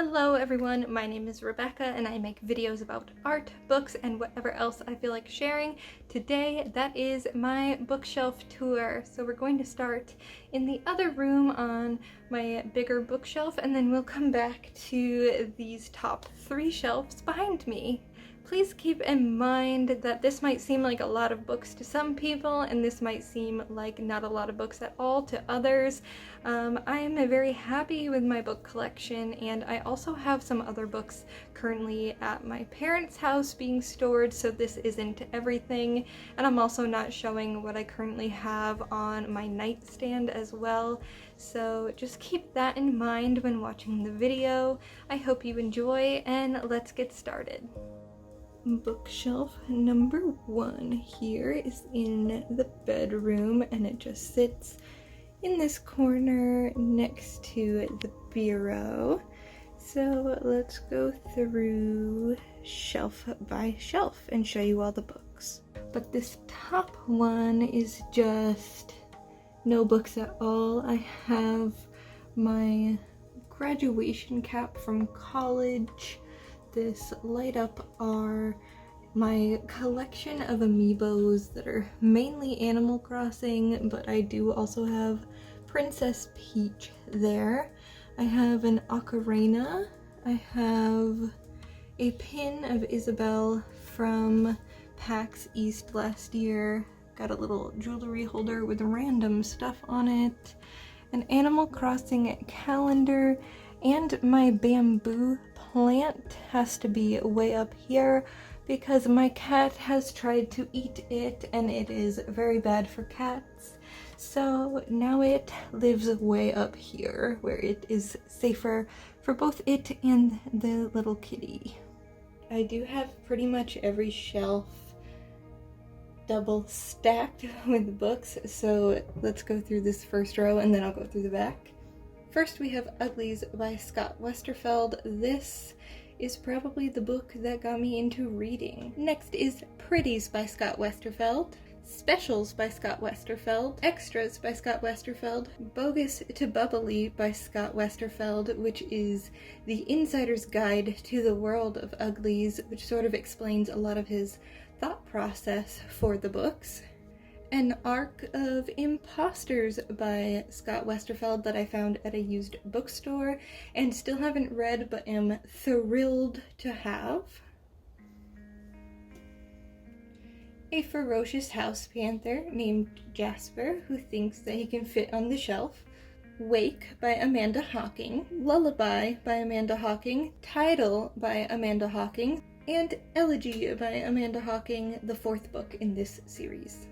Hello everyone, my name is Rebecca and I make videos about art, books, and whatever else I feel like sharing. Today, that is my bookshelf tour. So we're going to start in the other room on my bigger bookshelf, and then we'll come back to these top 3 shelves behind me. Please keep in mind that this might seem like a lot of books to some people, and this might seem like not a lot of books at all to others. I am very happy with my book collection, and I also have some other books currently at my parents' house being stored, so this isn't everything. And I'm also not showing what I currently have on my nightstand as well. So just keep that in mind when watching the video. I hope you enjoy, and let's get started. Bookshelf number 1 here is in the bedroom, and it just sits in this corner next to the bureau. So let's go through shelf by shelf and show you all the books. But this top one is just no books at all. I have my graduation cap from college. This light up are my collection of amiibos that are mainly Animal Crossing, but I do also have Princess Peach there. I have an ocarina. I have a pin of Isabelle from PAX East last year. Got a little jewelry holder with random stuff on it. An Animal Crossing calendar, and my bamboo plant has to be way up here because my cat has tried to eat it and it is very bad for cats. So now it lives way up here where it is safer for both it and the little kitty. I do have pretty much every shelf double stacked with books, so let's go through this first row and then I'll go through the back. First we have Uglies by Scott Westerfeld. This is probably the book that got me into reading. Next is Pretties by Scott Westerfeld, Specials by Scott Westerfeld, Extras by Scott Westerfeld, Bogus to Bubbly by Scott Westerfeld, which is the insider's guide to the world of Uglies, which sort of explains a lot of his thought process for the books. An Arc of Imposters by Scott Westerfeld that I found at a used bookstore and still haven't read but am thrilled to have. A ferocious house panther named Jasper who thinks that he can fit on the shelf. Wake by Amanda Hocking, Lullaby by Amanda Hocking, Tidal by Amanda Hocking, and Elegy by Amanda Hocking, the 4th book in this series.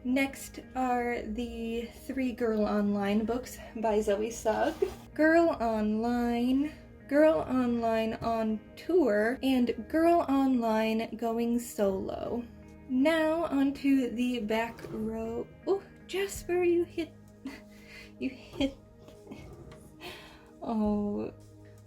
Next are the 3 Girl Online books by Zoe Sugg, Girl Online, Girl Online on Tour, and Girl Online Going Solo. Now onto the back row. Oh, Jasper, you hit. Oh,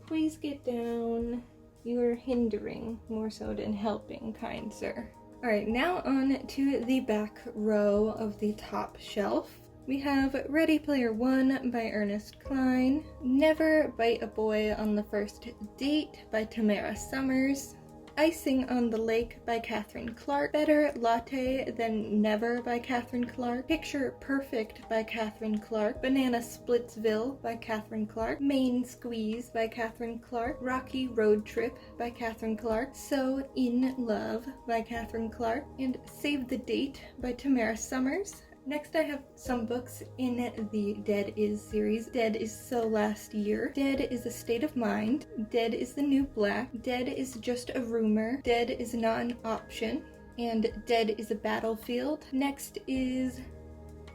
please get down. You are hindering more so than helping, kind sir. Alright, now on to the back row of the top shelf. We have Ready Player One by Ernest Cline, Never Bite a Boy on the First Date by Tamara Summers, Icing on the Lake by Catherine Clark, Better Latte Than Never by Catherine Clark, Picture Perfect by Catherine Clark, Banana Splitsville by Catherine Clark, Main Squeeze by Catherine Clark, Rocky Road Trip by Catherine Clark, So In Love by Catherine Clark, and Save the Date by Tamara Summers. Next I have some books in the Dead Is series. Dead is So Last Year, Dead is a State of Mind, Dead is the New Black, Dead is Just a Rumor, Dead is Not an Option, and Dead is a Battlefield. Next is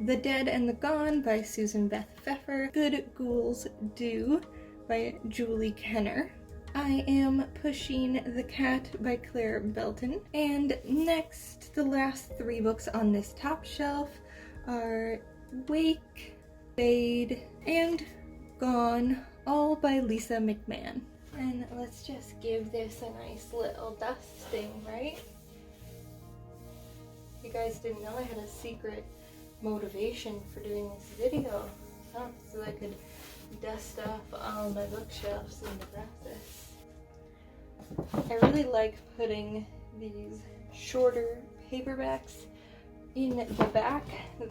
The Dead and the Gone by Susan Beth Pfeffer, Good Ghouls Do by Julie Kenner, I Am Pushing the Cat by Claire Belton, and next, the last 3 books on this top shelf are Wake, Fade, and Gone, all by Lisa McMahon. And let's just give this a nice little dusting, right? You guys didn't know I had a secret motivation for doing this video, so I could dust off all my bookshelves in the process. I really like putting these shorter paperbacks in the back.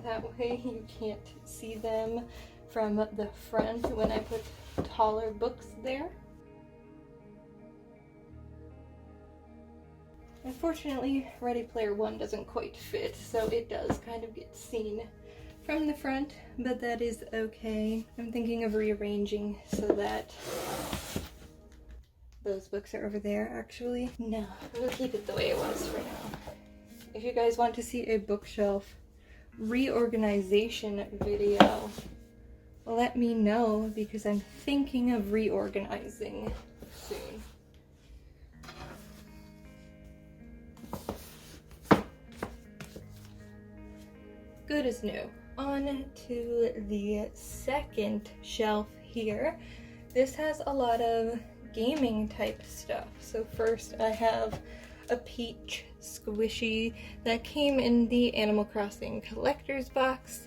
That way you can't see them from the front when I put taller books there. Unfortunately, Ready Player One doesn't quite fit, so it does kind of get seen from the front, but that is okay. I'm thinking of rearranging so that those books are over there, actually. No, we'll keep it the way it was for now. If you guys want to see a bookshelf reorganization video, let me know, because I'm thinking of reorganizing soon. Good as new. On to the second shelf here. This has a lot of gaming type stuff. So first I have a peach squishy that came in the Animal Crossing collector's box.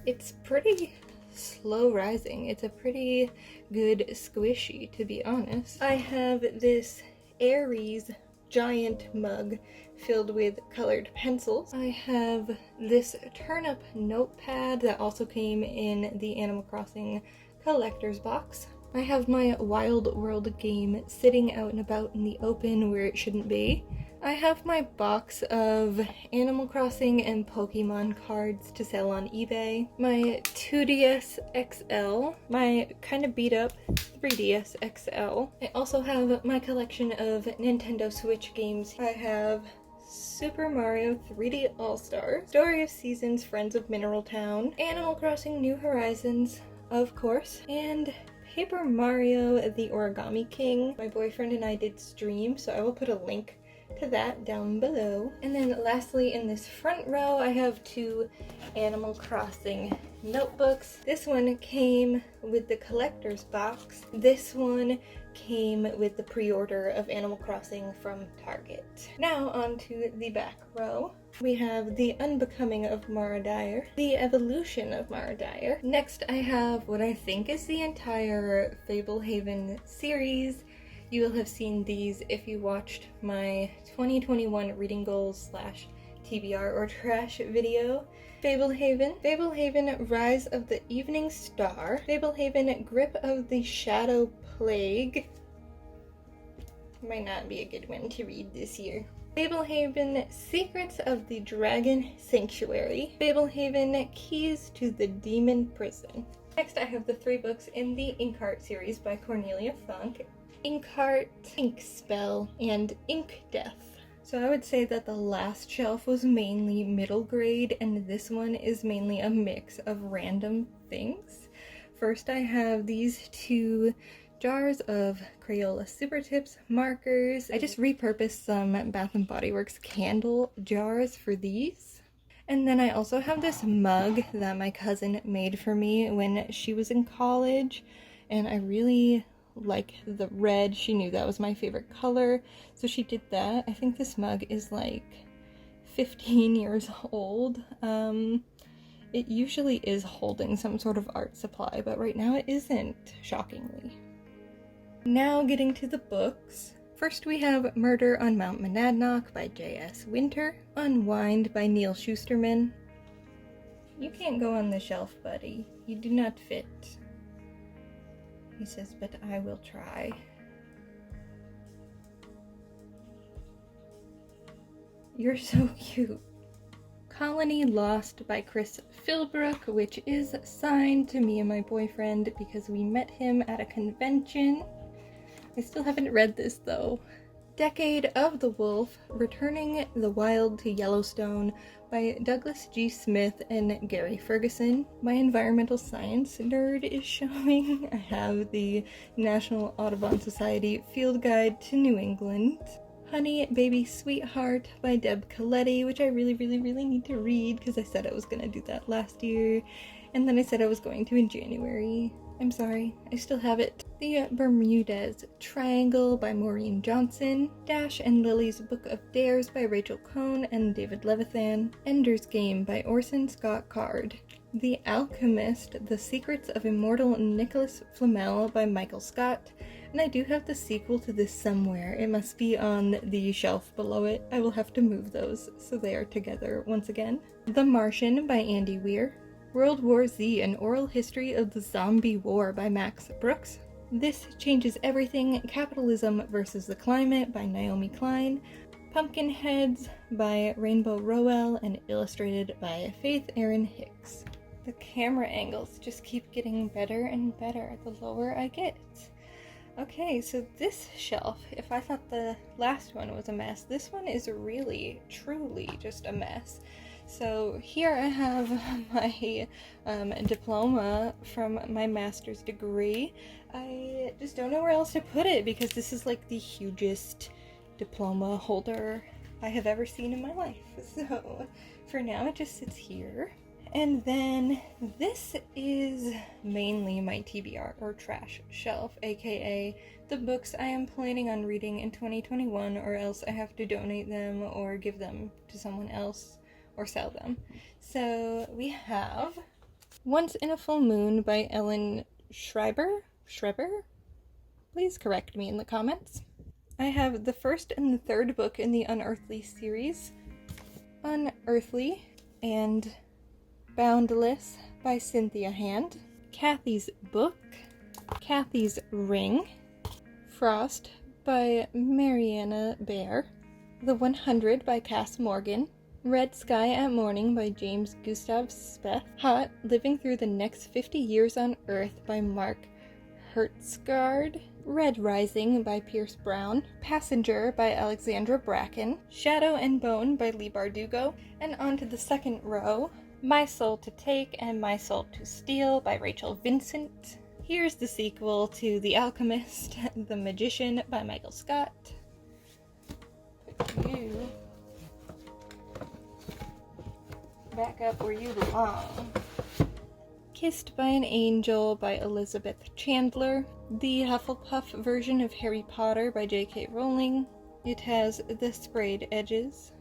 It's pretty slow rising. It's a pretty good squishy, to be honest. I have this Aries giant mug filled with colored pencils. I have this turnip notepad that also came in the Animal Crossing collector's box. I have my Wild World game sitting out and about in the open where it shouldn't be. I have my box of Animal Crossing and Pokemon cards to sell on eBay. My 2DS XL, my kind of beat up 3DS XL. I also have my collection of Nintendo Switch games. I have Super Mario 3D All-Stars, Story of Seasons, Friends of Mineral Town, Animal Crossing New Horizons, of course, and Paper Mario the Origami King. My boyfriend and I did stream, so I will put a link to that down below. And then lastly, in this front row, I have two Animal Crossing notebooks. This one came with the collector's box. This one came with the pre-order of Animal Crossing from Target. Now on to the back row. We have The Unbecoming of Mara Dyer, The Evolution of Mara Dyer. Next I have what I think is the entire Fablehaven series. You will have seen these if you watched my 2021 reading goals / TBR or trash video. Fablehaven, Fablehaven Rise of the Evening Star, Fablehaven Grip of the Shadow Plague. Might not be a good one to read this year. Fablehaven Secrets of the Dragon Sanctuary, Fablehaven Keys to the Demon Prison. Next I have the 3 books in the Inkheart series by Cornelia Funke. Inkheart, Ink Spell, and Ink Death. So I would say that the last shelf was mainly middle grade, and this one is mainly a mix of random things. First I have these 2 jars of Crayola Super Tips markers. I just repurposed some Bath & Body Works candle jars for these. And then I also have this mug that my cousin made for me when she was in college, and I really like the red. She knew that was my favorite color, so she did that. I think this mug is like 15 years old. It usually is holding some sort of art supply, but right now it isn't, shockingly. Now getting to the books. First we have Murder on Mount Monadnock by J.S. Winter, Unwind by Neil Shusterman. You can't go on the shelf, buddy. You do not fit. He says, but I will try. You're so cute. Colony Lost by Chris Philbrook, which is signed to me and my boyfriend because we met him at a convention. I still haven't read this though. Decade of the Wolf, Returning the Wild to Yellowstone by Douglas G. Smith and Gary Ferguson. My environmental science nerd is showing. I have the National Audubon Society Field Guide to New England. Honey Baby Sweetheart by Deb Coletti, which I really need to read because I said I was going to do that last year, and then I said I was going to in January. I'm sorry, I still have it. The Bermudez Triangle by Maureen Johnson. Dash and Lily's Book of Dares by Rachel Cohn and David Levithan. Ender's Game by Orson Scott Card. The Alchemist, The Secrets of Immortal Nicholas Flamel by Michael Scott. And I do have the sequel to this somewhere. It must be on the shelf below it. I will have to move those so they are together once again. The Martian by Andy Weir. World War Z, An Oral History of the Zombie War by Max Brooks. This Changes Everything, Capitalism versus the Climate by Naomi Klein. Pumpkinheads by Rainbow Rowell and illustrated by Faith Erin Hicks. The camera angles just keep getting better and better the lower I get. Okay, so this shelf, if I thought the last one was a mess, this one is really, truly just a mess. So here I have my diploma from my master's degree. I just don't know where else to put it because this is like the hugest diploma holder I have ever seen in my life. So for now it just sits here. And then this is mainly my TBR or trash shelf, aka the books I am planning on reading in 2021, or else I have to donate them or give them to someone else or sell them. So we have Once in a Full Moon by Ellen Schreiber? Please correct me in the comments. I have the first and the third book in the Unearthly series, Unearthly and Boundless by Cynthia Hand, Kathy's Book, Kathy's Ring, Frost by Mariana Bear, The 100 by Cass Morgan, Red Sky at Morning by James Gustav Speth, Hot, Living Through the Next 50 Years on Earth by Mark Hertsgaard, Red Rising by Pierce Brown, Passenger by Alexandra Bracken, Shadow and Bone by Leigh Bardugo, and on to the second row, My Soul to Take and My Soul to Steal by Rachel Vincent. Here's the sequel to The Alchemist, The Magician by Michael Scott. Put you back up where you belong. Kissed by an Angel by Elizabeth Chandler. The Hufflepuff version of Harry Potter by J.K. Rowling. It has the sprayed edges.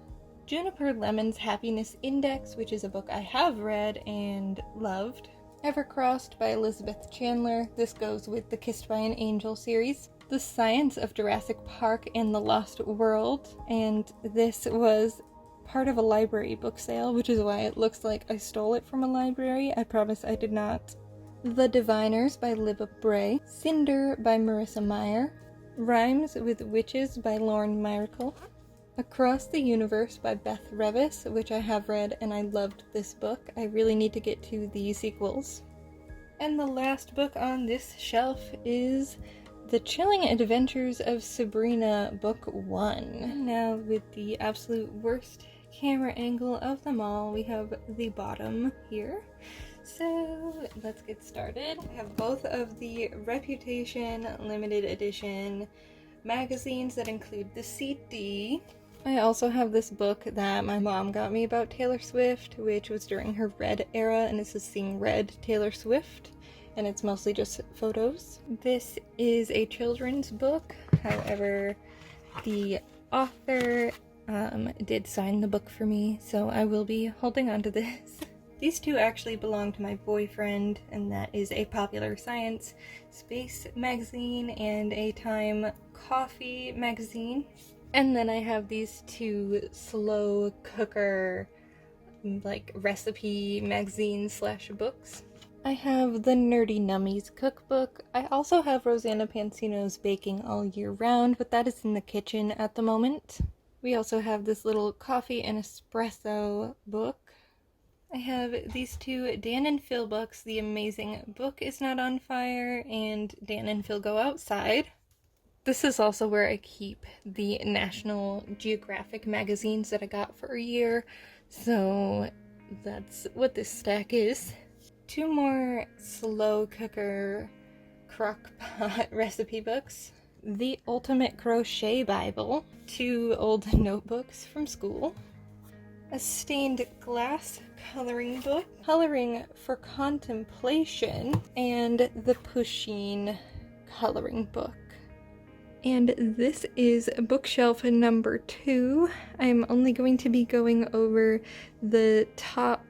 Juniper Lemon's Happiness Index, which is a book I have read and loved. Evercrossed by Elizabeth Chandler. This goes with the Kissed by an Angel series. The Science of Jurassic Park and the Lost World. And this was part of a library book sale, which is why it looks like I stole it from a library. I promise I did not. The Diviners by Libba Bray. Cinder by Marissa Meyer. Rhymes with Witches by Lauren Myracle. Across the Universe by Beth Revis, which I have read and I loved this book. I really need to get to the sequels. And the last book on this shelf is The Chilling Adventures of Sabrina, Book 1. Now, with the absolute worst camera angle of them all, we have the bottom here. So let's get started. I have both of the Reputation limited edition magazines that include the CD. I also have this book that my mom got me about Taylor Swift, which was during her Red era, and this is Seeing Red Taylor Swift, and it's mostly just photos. This is a children's book, however, the author did sign the book for me, so I will be holding on to this. These two actually belong to my boyfriend, and that is a Popular Science Space magazine and a Time Coffee magazine. And then I have these two slow cooker, like, recipe magazines slash books. I have the Nerdy Nummies cookbook. I also have Rosanna Pansino's Baking All Year Round, but that is in the kitchen at the moment. We also have this little coffee and espresso book. I have these two Dan and Phil books, The Amazing Book Is Not on Fire and Dan and Phil Go Outside. This is also where I keep the National Geographic magazines that I got for a year, so that's what this stack is. Two more slow cooker crock pot recipe books. The Ultimate Crochet Bible. Two old notebooks from school. A stained glass coloring book. Coloring for Contemplation. And the Pusheen coloring book. And this is bookshelf number 2. I'm only going to be going over the top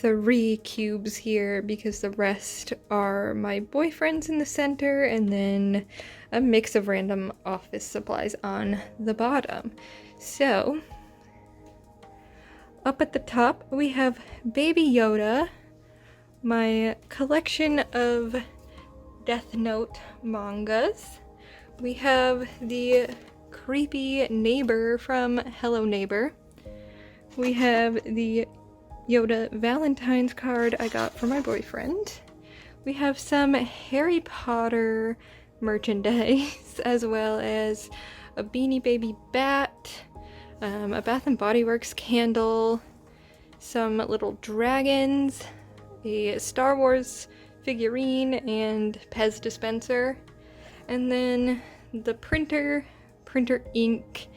3 cubes here because the rest are my boyfriend's in the center, and then a mix of random office supplies on the bottom. So, up at the top we have Baby Yoda, my collection of Death Note mangas. We have the creepy neighbor from Hello Neighbor. We have the Yoda Valentine's card I got for my boyfriend. We have some Harry Potter merchandise, as well as a Beanie Baby bat, a Bath & Body Works candle, some little dragons, a Star Wars figurine, and Pez dispenser, and then the printer ink,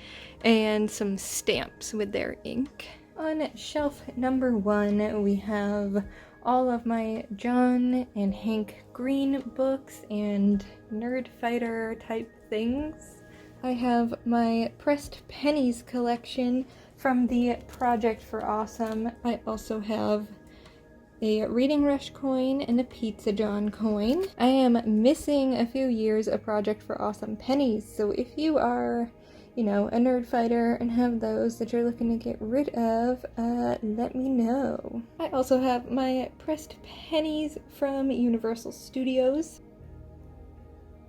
and some stamps with their ink. On shelf number 1, we have all of my John and Hank Green books and Nerd Fighter type things. I have my pressed pennies collection from the Project for Awesome. I also have a Reading Rush coin and a Pizza John coin. I am missing a few years of Project for Awesome pennies, so if you are, you know, a nerd fighter and have those that you're looking to get rid of, let me know. I also have my pressed pennies from Universal Studios.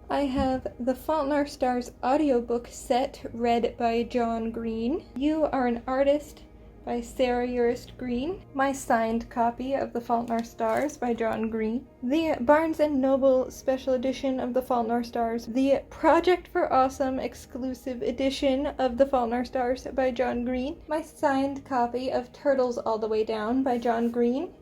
I have the Fault in Our Stars audiobook set read by John Green. You Are an Artist by Sarah Urist Green. My signed copy of The Fault in Our Stars by John Green. The Barnes & Noble special edition of The Fault in Our Stars. The Project for Awesome exclusive edition of The Fault in Our Stars by John Green. My signed copy of Turtles All the Way Down by John Green.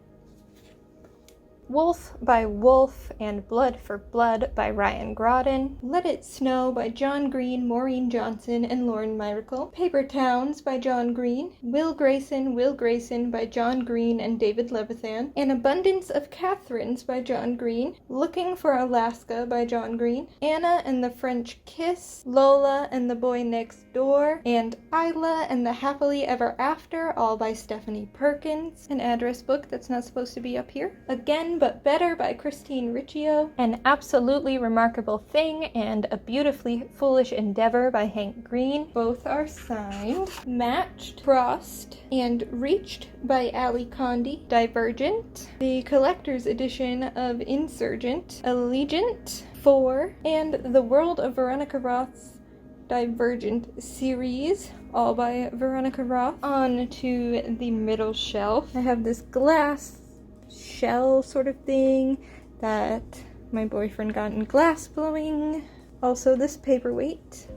Wolf by Wolf and Blood for Blood by Ryan Groden. Let It Snow by John Green, Maureen Johnson, and Lauren Myracle. Paper Towns by John Green. Will Grayson by John Green and David Levithan. An Abundance of Catherines by John Green. Looking for Alaska by John Green. Anna and the French Kiss. Lola and the Boy Next Door. And Isla and the Happily Ever After, all by Stephanie Perkins. An address book that's not supposed to be up here. Again But Better by Christine Riccio, An Absolutely Remarkable Thing, and A Beautifully Foolish Endeavor by Hank Green. Both are signed. Matched, Crossed, and Reached by Ali Condi. Divergent, the collector's edition of Insurgent, Allegiant, 4, and The World of Veronica Roth's Divergent series, all by Veronica Roth. On to the middle shelf. I have this glass shell sort of thing that my boyfriend got in glass blowing. Also this paperweight.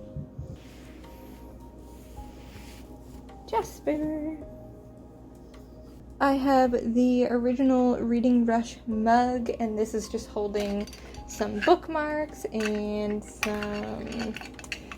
Jasper. I have the original Reading Rush mug, and this is just holding some bookmarks and some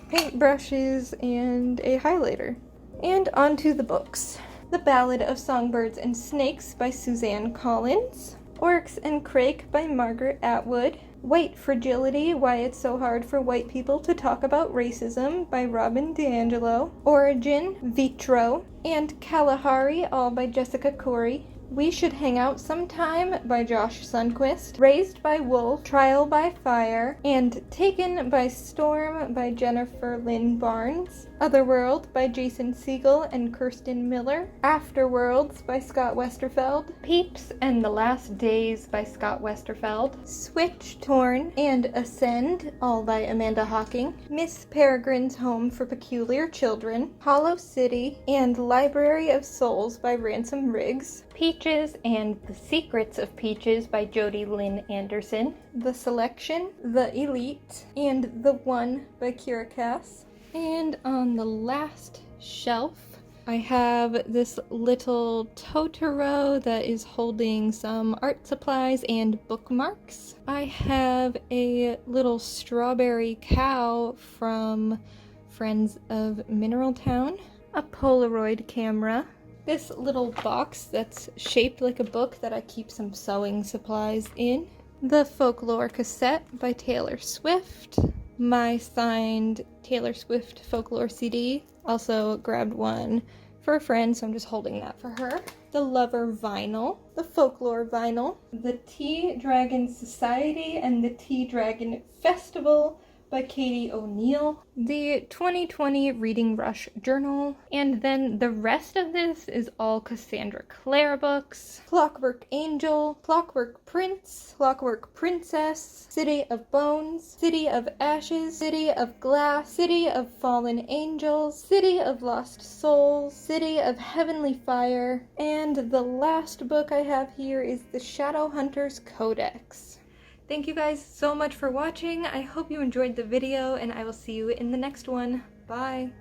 paintbrushes and a highlighter. And onto the books. The Ballad of Songbirds and Snakes by Suzanne Collins. Oryx and Crake by Margaret Atwood. White Fragility, Why It's So Hard for White People to Talk About Racism by Robin DiAngelo. Origin, Vitro, and Kalahari, all by Jessica Corey. We Should Hang Out Sometime by Josh Sundquist. Raised by Wolf, Trial by Fire, and Taken by Storm by Jennifer Lynn Barnes. Otherworld by Jason Segel and Kirsten Miller. Afterworlds by Scott Westerfeld. Peeps and the Last Days by Scott Westerfeld. Switch, Torn, and Ascend, all by Amanda Hawking. Miss Peregrine's Home for Peculiar Children. Hollow City, and Library of Souls by Ransom Riggs. Peaches and the Secrets of Peaches by Jody Lynn Anderson. The Selection, The Elite, and The One by Kira Cass. And on the last shelf, I have this little Totoro that is holding some art supplies and bookmarks. I have a little strawberry cow from Friends of Mineral Town, a Polaroid camera, this little box that's shaped like a book that I keep some sewing supplies in, the Folklore cassette by Taylor Swift, my signed Taylor Swift Folklore CD. Also grabbed one for a friend, so I'm just holding that for her. The Lover vinyl, the Folklore vinyl, the Tea Dragon Society and the Tea Dragon Festival by Katie O'Neill, the 2020 Reading Rush Journal, and then the rest of this is all Cassandra Clare books. Clockwork Angel, Clockwork Prince, Clockwork Princess, City of Bones, City of Ashes, City of Glass, City of Fallen Angels, City of Lost Souls, City of Heavenly Fire, and the last book I have here is the Shadowhunters Codex. Thank you guys so much for watching. I hope you enjoyed the video, and I will see you in the next one. Bye!